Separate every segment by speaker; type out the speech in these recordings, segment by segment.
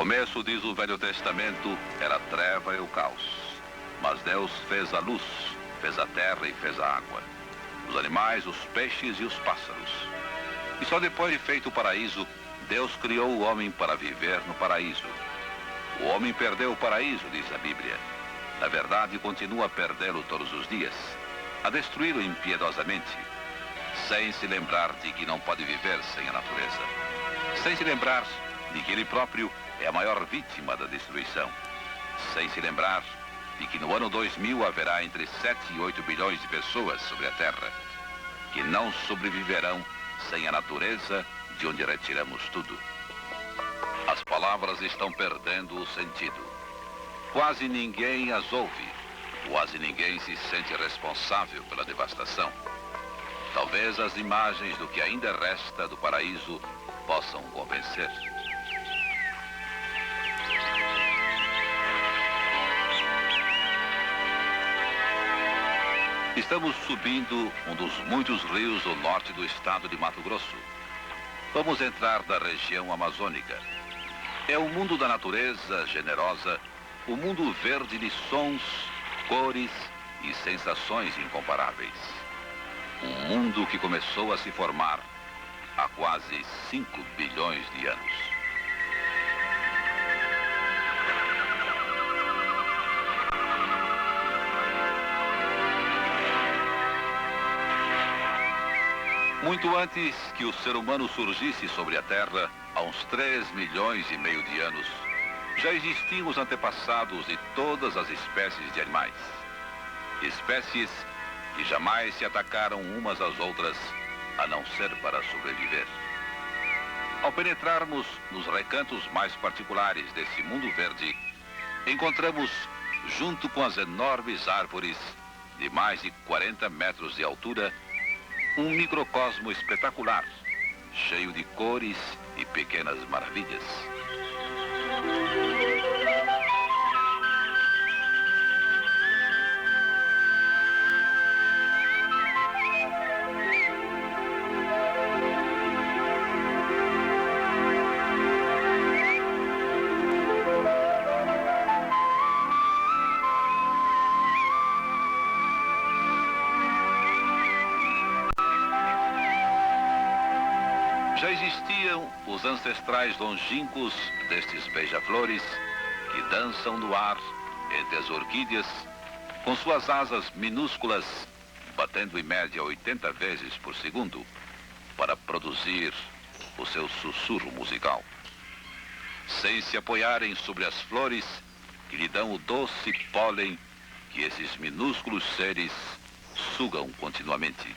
Speaker 1: começo, diz o Velho Testamento, era a treva e o caos. Mas Deus fez a luz, fez a terra e fez a água, os animais, os peixes e os pássaros. E só depois de feito o paraíso, Deus criou o homem para viver no paraíso. O homem perdeu o paraíso, diz a Bíblia. Na verdade, continua a perdê-lo todos os dias, a destruí-lo impiedosamente, sem se lembrar de que não pode viver sem a natureza, sem se lembrar de que ele próprio é a maior vítima da destruição, sem se lembrar de que no ano 2000 haverá entre 7 e 8 bilhões de pessoas sobre a Terra, que não sobreviverão sem a natureza de onde retiramos tudo. As palavras estão perdendo o sentido. Quase ninguém as ouve, quase ninguém se sente responsável pela devastação. Talvez as imagens do que ainda resta do paraíso possam convencer. Estamos subindo um dos muitos rios do norte do estado de Mato Grosso. Vamos entrar da região amazônica. É o mundo da natureza generosa, o mundo verde de sons, cores e sensações incomparáveis. Um mundo que começou a se formar há quase 5 bilhões de anos. Muito antes que o ser humano surgisse sobre a Terra, há uns 3 milhões e meio de anos, já existiam os antepassados de todas as espécies de animais. Espécies que jamais se atacaram umas às outras, a não ser para sobreviver. Ao penetrarmos nos recantos mais particulares desse mundo verde, encontramos, junto com as enormes árvores de mais de 40 metros de altura, um microcosmo espetacular, cheio de cores e pequenas maravilhas. Já existiam os ancestrais longínquos destes beija-flores que dançam no ar entre as orquídeas, com suas asas minúsculas, batendo em média 80 vezes por segundo, para produzir o seu sussurro musical. Sem se apoiarem sobre as flores que lhe dão o doce pólen que esses minúsculos seres sugam continuamente.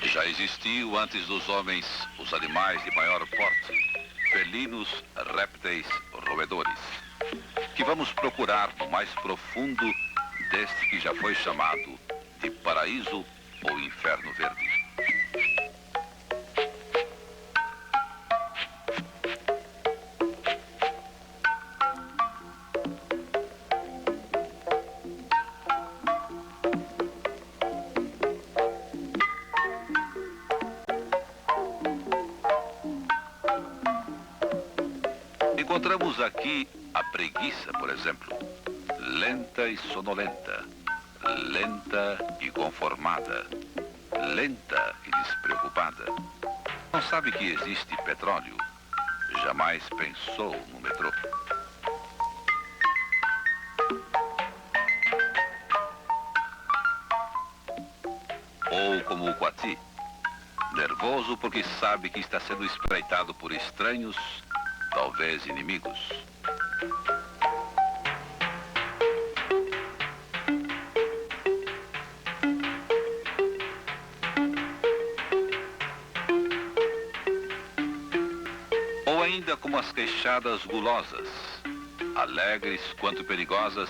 Speaker 1: Já existiu antes dos homens os animais de maior porte, felinos, répteis, roedores, que vamos procurar no mais profundo deste que já foi chamado de paraíso ou inferno verde. Encontramos aqui a preguiça, por exemplo, lenta e sonolenta, lenta e conformada, lenta e despreocupada. Não sabe que existe petróleo, jamais pensou no metrô. Ou como o coati, nervoso porque sabe que está sendo espreitado por estranhos, talvez inimigos. Ou ainda como as queixadas gulosas, alegres quanto perigosas,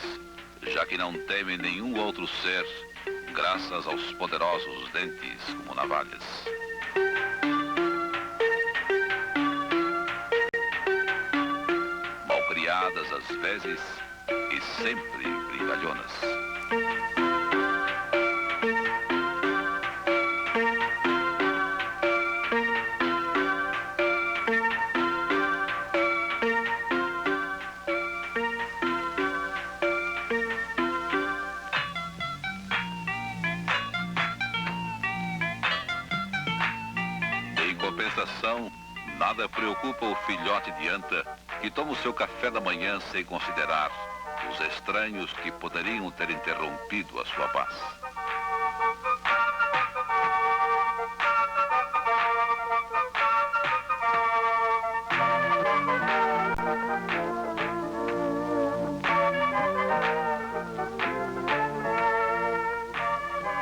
Speaker 1: já que não temem nenhum outro ser, graças aos poderosos dentes como navalhas. todas as vezes e sempre brincalhonas. Em compensação, nada preocupa o filhote de anta que toma o seu café da manhã sem considerar os estranhos que poderiam ter interrompido a sua paz.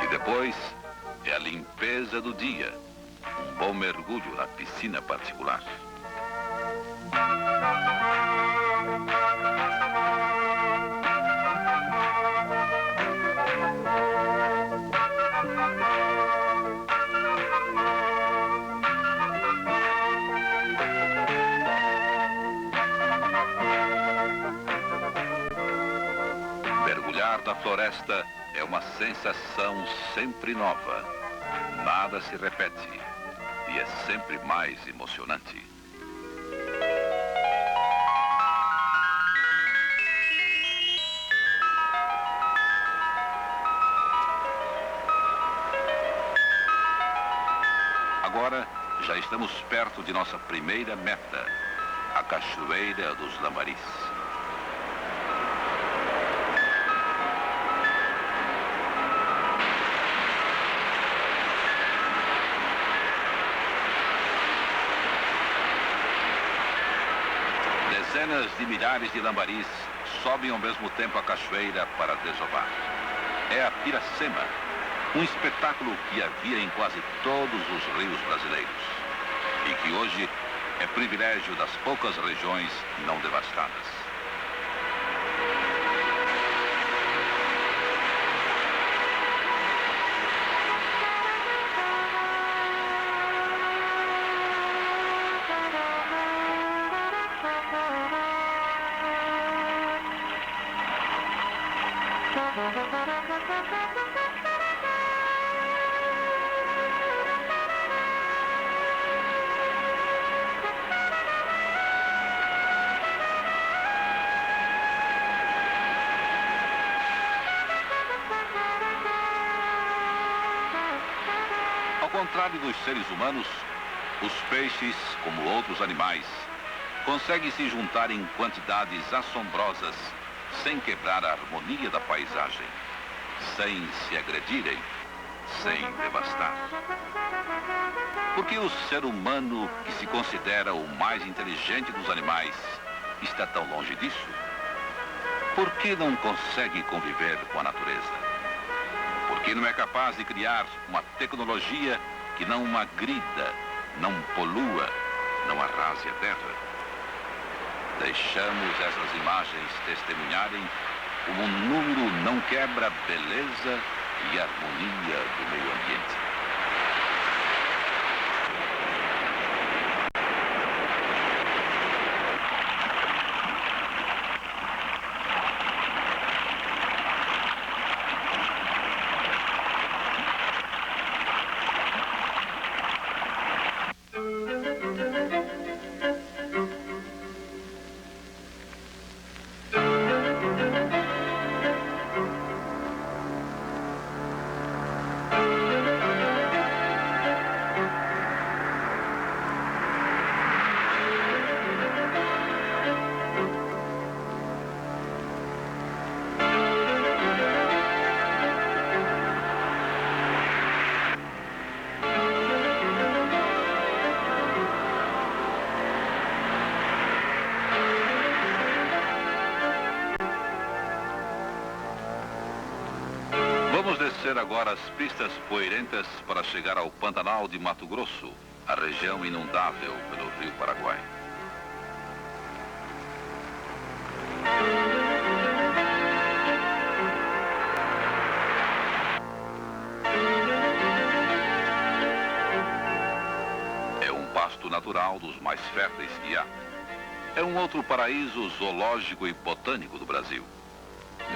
Speaker 1: E depois é a limpeza do dia. Um bom mergulho na piscina particular. Mergulhar na floresta é uma sensação sempre nova. Nada se repete. E é sempre mais emocionante. Agora, já estamos perto de nossa primeira meta, a Cachoeira dos Lambaris. Dezenas de milhares de lambaris sobem ao mesmo tempo a cachoeira para desovar. É a Piracema, um espetáculo que havia em quase todos os rios brasileiros e que hoje é privilégio das poucas regiões não devastadas. Ao contrário dos seres humanos, os peixes, como outros animais, conseguem se juntar em quantidades assombrosas sem quebrar a harmonia da paisagem, sem se agredirem, sem devastar. Por que o ser humano, que se considera o mais inteligente dos animais, está tão longe disso? Por que não consegue conviver com a natureza? Por que não é capaz de criar uma tecnologia que não agrida, não polua, não arrase a terra? Deixamos essas imagens testemunharem como um número não quebra a beleza e a harmonia do meio ambiente. Vamos descer agora as pistas poeirentas para chegar ao Pantanal de Mato Grosso, a região inundável pelo Rio Paraguai. É um pasto natural dos mais férteis que há. é um outro paraíso zoológico e botânico do Brasil.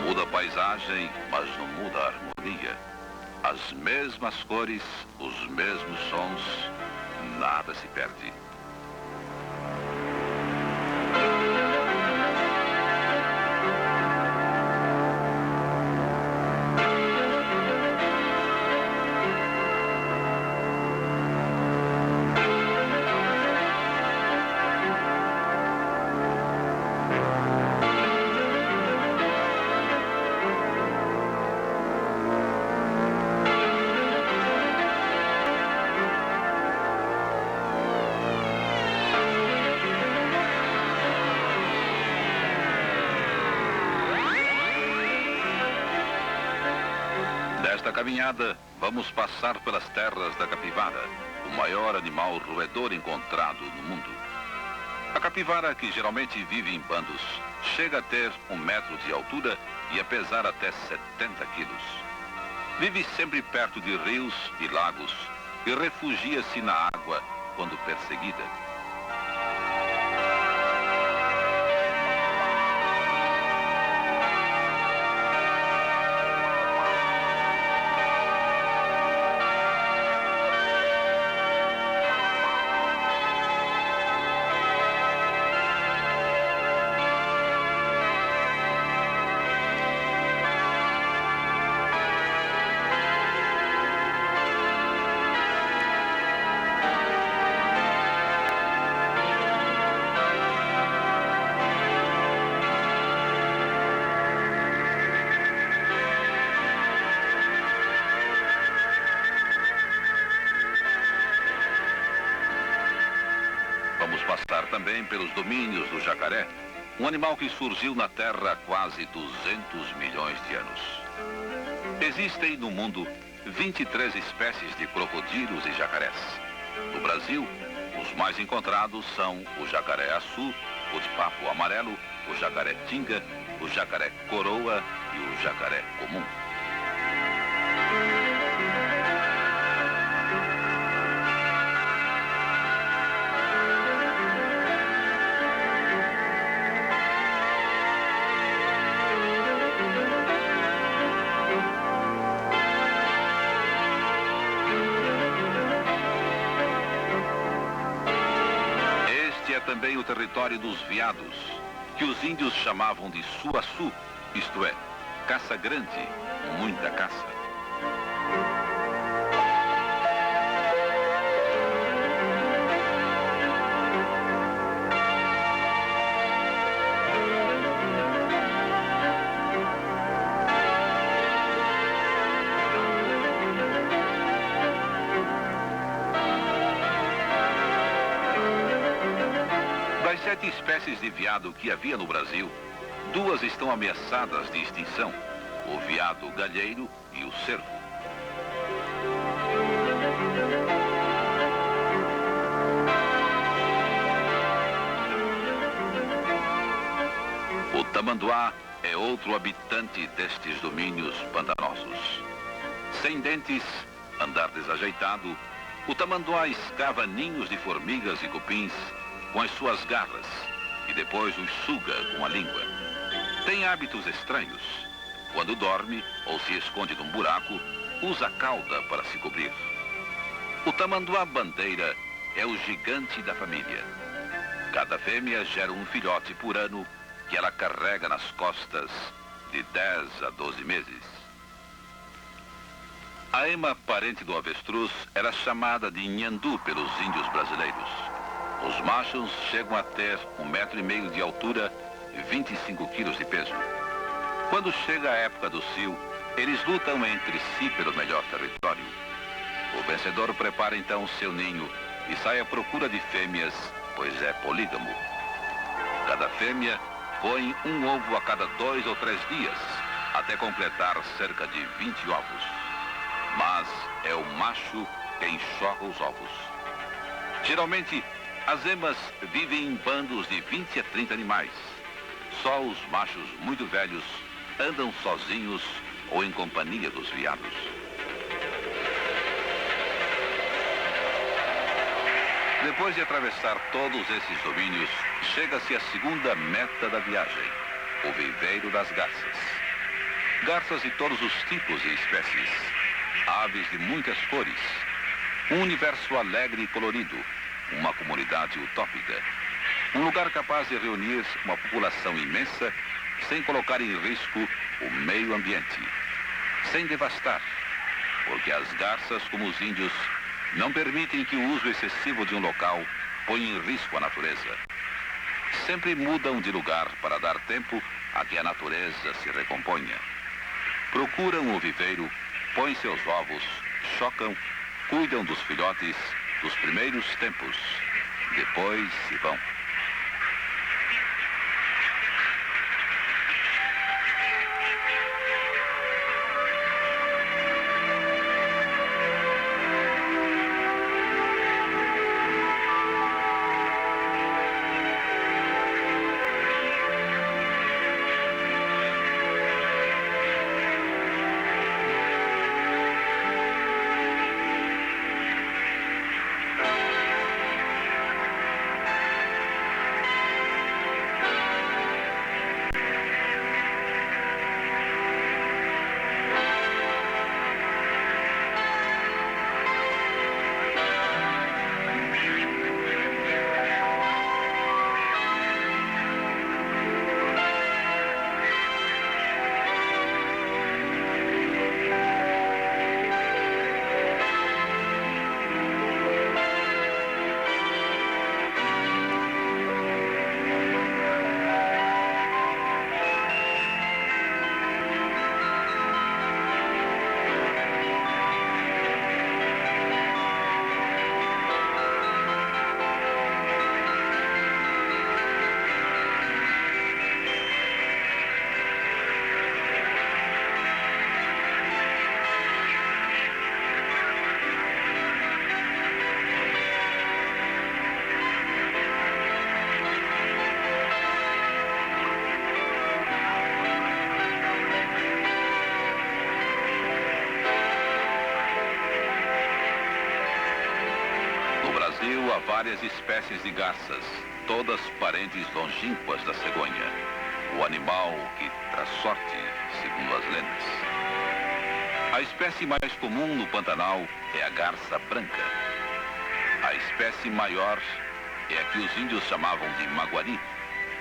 Speaker 1: Muda a paisagem, mas não muda a harmonia. As mesmas cores, os mesmos sons, nada se perde. Nesta caminhada, vamos passar pelas terras da capivara, o maior animal roedor encontrado no mundo. A capivara, que geralmente vive em bandos, chega a ter 1 metro de altura e a pesar até 70 quilos. Vive sempre perto de rios e lagos e refugia-se na água quando perseguida. Vamos passar também pelos domínios do jacaré, um animal que surgiu na Terra há quase 200 milhões de anos. Existem no mundo 23 espécies de crocodilos e jacarés. No Brasil, os mais encontrados são o jacaré-açu, o de papo amarelo, o jacaré-tinga, o jacaré-coroa e o jacaré comum. Também o território dos veados, que os índios chamavam de suaçu, isto é, caça grande, muita caça. Das 7 espécies de veado que havia no Brasil, 2 estão ameaçadas de extinção, o veado galheiro e o cervo. O tamanduá é outro habitante destes domínios pantanosos. Sem dentes, andar desajeitado, o tamanduá escava ninhos de formigas e cupins com as suas garras e depois os suga com a língua. Tem hábitos estranhos. Quando dorme ou se esconde num buraco, usa a cauda para se cobrir. O tamanduá bandeira é o gigante da família. Cada fêmea gera um filhote por ano que ela carrega nas costas de 10 a 12 meses. A ema, parente do avestruz, era chamada de nhandu pelos índios brasileiros. Os machos chegam a ter 1,5 metro de altura e 25 quilos de peso. Quando chega a época do cio, eles lutam entre si pelo melhor território. O vencedor prepara então seu ninho e sai à procura de fêmeas, pois é polígamo. Cada fêmea põe um ovo a cada 2 ou 3 dias, até completar cerca de 20 ovos. Mas é o macho quem enxoga os ovos. Geralmente, as emas vivem em bandos de 20 a 30 animais. Só os machos muito velhos andam sozinhos ou em companhia dos veados. Depois de atravessar todos esses domínios, chega-se à segunda meta da viagem, o viveiro das garças. Garças de todos os tipos e espécies, aves de muitas cores, um universo alegre e colorido, uma comunidade utópica, um lugar capaz de reunir uma população imensa sem colocar em risco o meio ambiente, sem devastar, porque as garças, como os índios, não permitem que o uso excessivo de um local ponha em risco a natureza. Sempre mudam de lugar para dar tempo a que a natureza se recomponha. Procuram o viveiro, põem seus ovos, chocam, cuidam dos filhotes dos primeiros tempos. Depois se vão. Há várias espécies de garças, todas parentes longínquas da cegonha, o animal que traz sorte, segundo as lendas. A espécie mais comum no Pantanal é a garça branca. A espécie maior é a que os índios chamavam de maguari,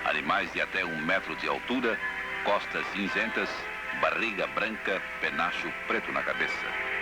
Speaker 1: animais de até 1 metro de altura, costas cinzentas, barriga branca, penacho preto na cabeça.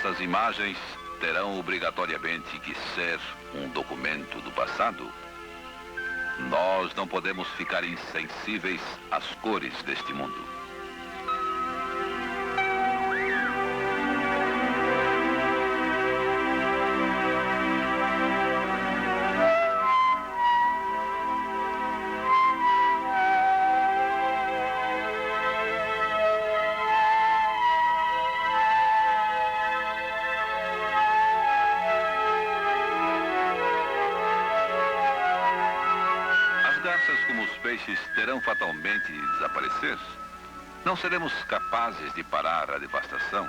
Speaker 1: Essas imagens terão obrigatoriamente que ser um documento do passado. Nós não podemos ficar insensíveis às cores deste mundo. peixes terão fatalmente de desaparecer? Não seremos capazes de parar a devastação?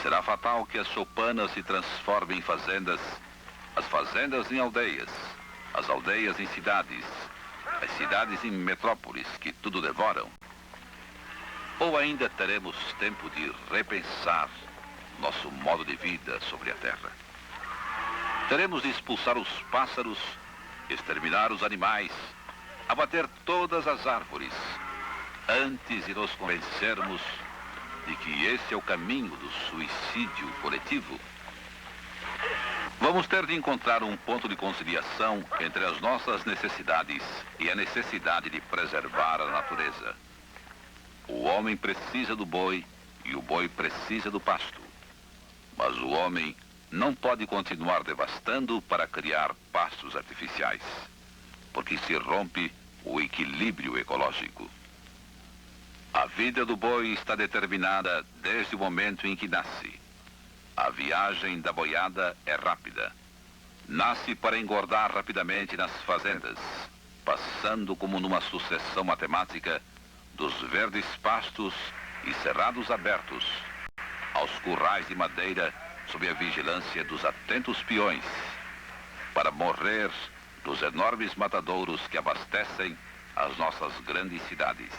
Speaker 1: Será fatal que as choupanas se transformem em fazendas, as fazendas em aldeias, as aldeias em cidades, as cidades em metrópoles que tudo devoram? Ou ainda teremos tempo de repensar nosso modo de vida sobre a Terra? Teremos de expulsar os pássaros, exterminar os animais, abater todas as árvores, antes de nos convencermos de que esse é o caminho do suicídio coletivo? Vamos ter de encontrar um ponto de conciliação entre as nossas necessidades e a necessidade de preservar a natureza. O homem precisa do boi e o boi precisa do pasto. Mas o homem não pode continuar devastando para criar pastos artificiais, porque se rompe o equilíbrio ecológico. A vida do boi está determinada desde o momento em que nasce. A viagem da boiada é rápida. Nasce para engordar rapidamente nas fazendas, passando como numa sucessão matemática dos verdes pastos e cerrados abertos, aos currais de madeira sob a vigilância dos atentos peões, para morrer nos enormes matadouros que abastecem as nossas grandes cidades.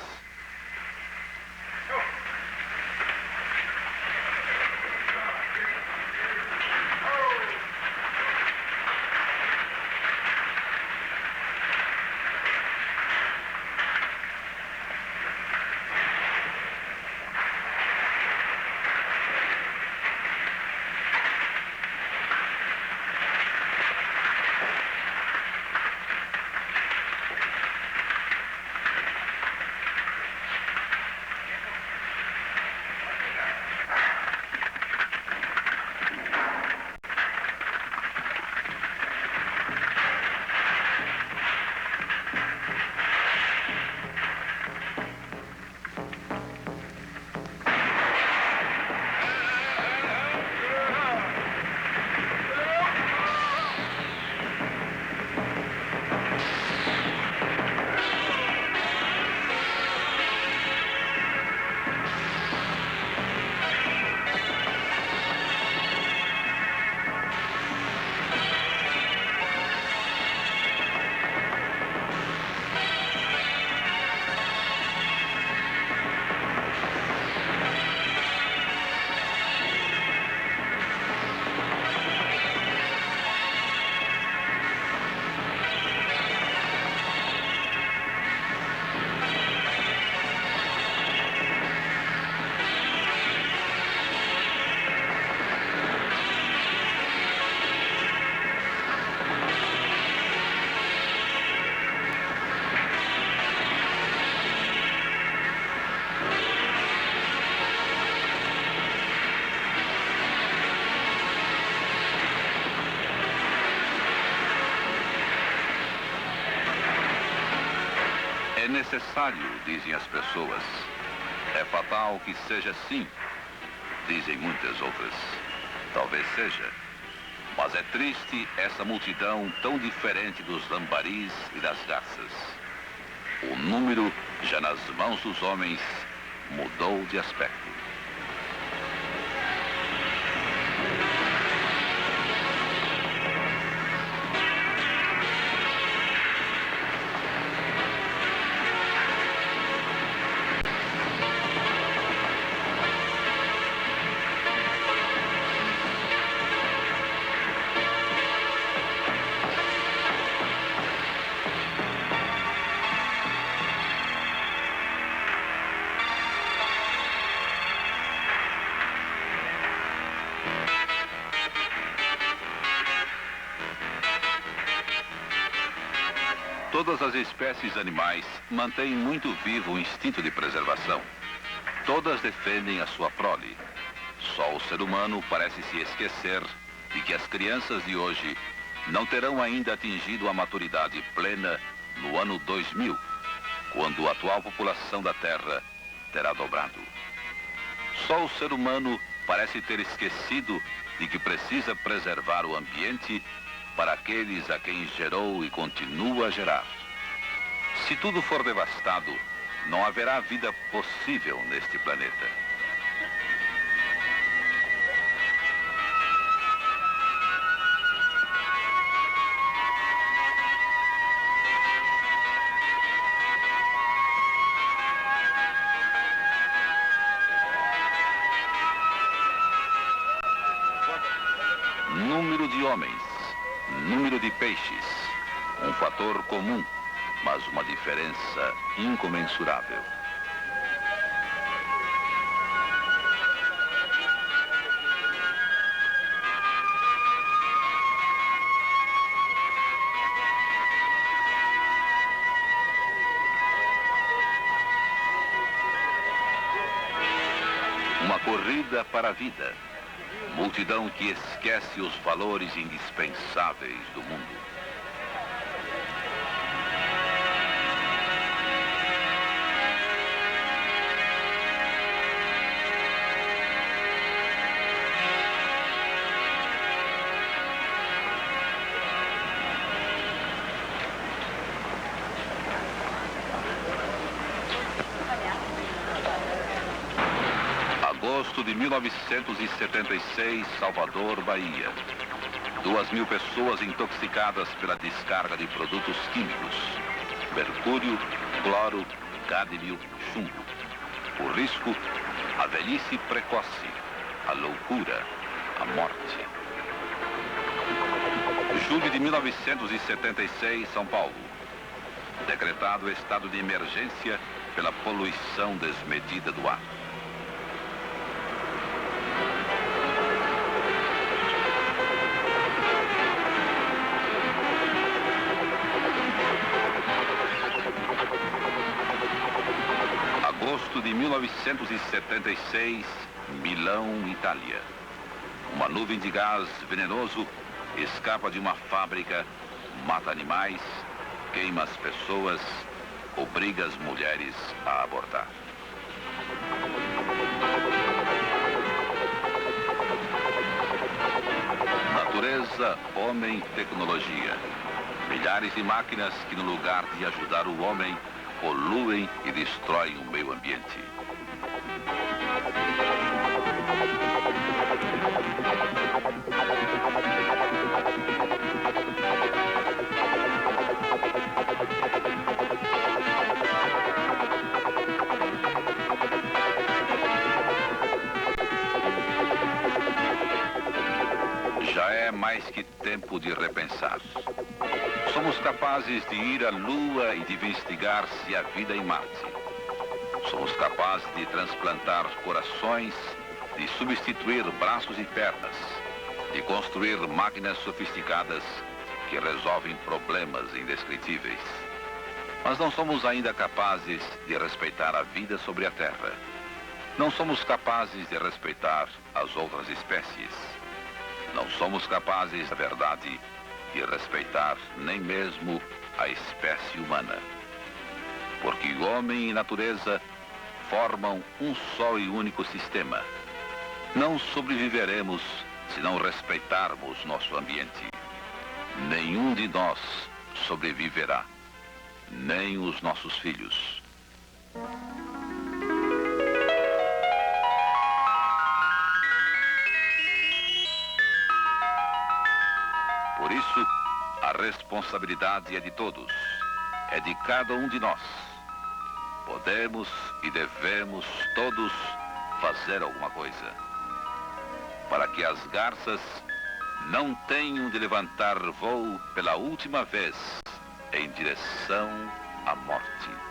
Speaker 1: É necessário, dizem as pessoas. É fatal que seja assim, dizem muitas outras. Talvez seja. Mas é triste essa multidão tão diferente dos lambaris e das garças. O número, já nas mãos dos homens, mudou de aspecto. Todas as espécies animais mantêm muito vivo o instinto de preservação. Todas defendem a sua prole. Só o ser humano parece se esquecer de que as crianças de hoje não terão ainda atingido a maturidade plena no ano 2000, quando a atual população da Terra terá dobrado. Só o ser humano parece ter esquecido de que precisa preservar o ambiente para aqueles a quem gerou e continua a gerar. Se tudo for devastado, não haverá vida possível neste planeta. Número de homens, número de peixes, um fator comum, mas uma diferença incomensurável. Uma corrida para a vida. Multidão que esquece os valores indispensáveis do mundo. Agosto de 1976, Salvador, Bahia. 2.000 pessoas intoxicadas pela descarga de produtos químicos. Mercúrio, cloro, cádmio, chumbo. O risco, a velhice precoce, a loucura, a morte. Julho de 1976, São Paulo. Decretado estado de emergência pela poluição desmedida do ar. Agosto de 1976, Milão, Itália. Uma nuvem de gás venenoso escapa de uma fábrica, mata animais, queima as pessoas, obriga as mulheres a abortar. Natureza, homem, tecnologia. Milhares de máquinas que, no lugar de ajudar o homem, poluem e destroem o meio ambiente. Já é mais que tempo de repensar. Somos capazes de ir à Lua e de investigar se há vida em Marte. Somos capazes de transplantar corações, de substituir braços e pernas, de construir máquinas sofisticadas que resolvem problemas indescritíveis. Mas não somos ainda capazes de respeitar a vida sobre a Terra. Não somos capazes de respeitar as outras espécies. Não somos capazes, na verdade, de respeitar nem mesmo a espécie humana. Porque homem e natureza formam um só e único sistema. Não sobreviveremos se não respeitarmos nosso ambiente. Nenhum de nós sobreviverá, nem os nossos filhos. Por isso, a responsabilidade é de todos, é de cada um de nós. Podemos e devemos todos fazer alguma coisa, para que as garças não tenham de levantar voo pela última vez em direção à morte.